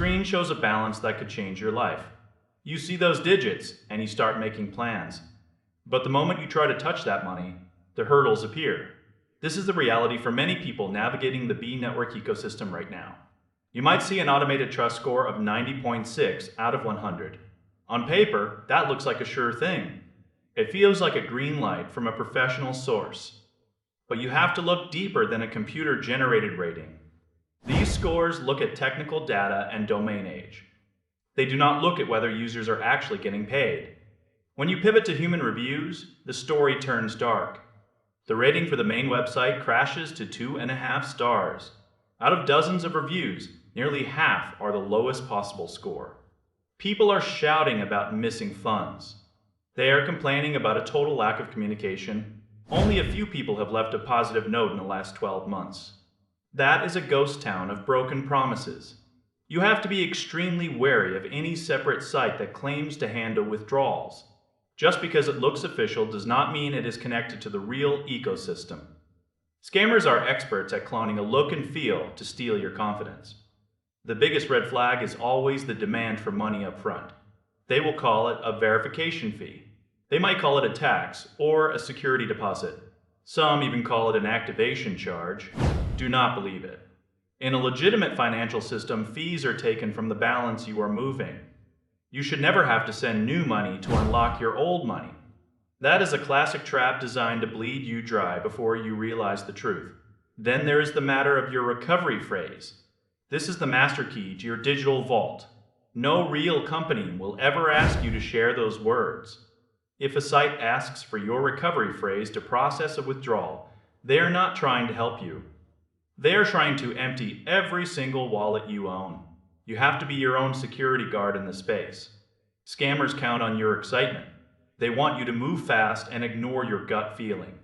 screen shows a balance that could change your life. You see those digits and you start making plans. But the moment you try to touch that money, the hurdles appear. This is the reality for many people navigating the Bee network ecosystem right now. You might see an automated trust score of 90.6 out of 100. On paper, that looks like a sure thing. It feels like a green light from a professional source. But you have to look deeper than a computer-generated rating. These scores look at technical data and domain age. They do not look at whether users are actually getting paid. When you pivot to human reviews, the story turns dark. The rating for the main website crashes to 2.5 stars. Out of dozens of reviews, nearly half are the lowest possible score. People are shouting about missing funds. They are complaining about a total lack of communication. Only a few people have left a positive note in the last 12 months. That is a ghost town of broken promises. You have to be extremely wary of any separate site that claims to handle withdrawals. Just because it looks official does not mean it is connected to the real ecosystem. Scammers are experts at cloning a look and feel to steal your confidence. The biggest red flag is always the demand for money up front. They will call it a verification fee. They might call it a tax or a security deposit. Some even call it an activation charge. Do not believe it. In a legitimate financial system, fees are taken from the balance you are moving. You should never have to send new money to unlock your old money. That is a classic trap designed to bleed you dry before you realize the truth. Then there is the matter of your recovery phrase. This is the master key to your digital vault. No real company will ever ask you to share those words. If a site asks for your recovery phrase to process a withdrawal, they are not trying to help you. They are trying to empty every single wallet you own. You have to be your own security guard in the space. Scammers count on your excitement. They want you to move fast and ignore your gut feeling.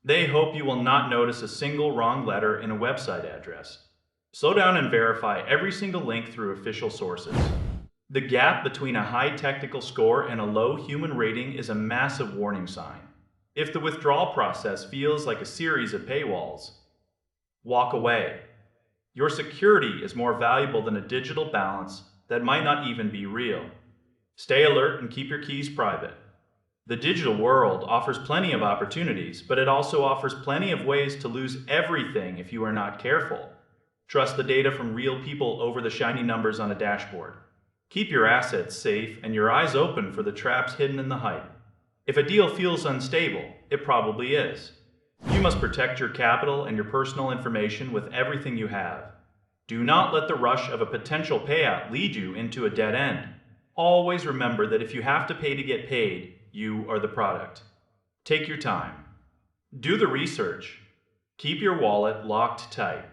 They hope you will not notice a single wrong letter in a website address. Slow down and verify every single link through official sources. The gap between a high technical score and a low human rating is a massive warning sign. If the withdrawal process feels like a series of paywalls, walk away. Your security is more valuable than a digital balance that might not even be real. Stay alert and keep your keys private. The digital world offers plenty of opportunities, but it also offers plenty of ways to lose everything if you are not careful. Trust the data from real people over the shiny numbers on a dashboard. Keep your assets safe and your eyes open for the traps hidden in the hype. If a deal feels unstable, it probably is. You must protect your capital and your personal information with everything you have. Do not let the rush of a potential payout lead you into a dead end. Always remember that if you have to pay to get paid, you are the product. Take your time. Do the research. Keep your wallet locked tight.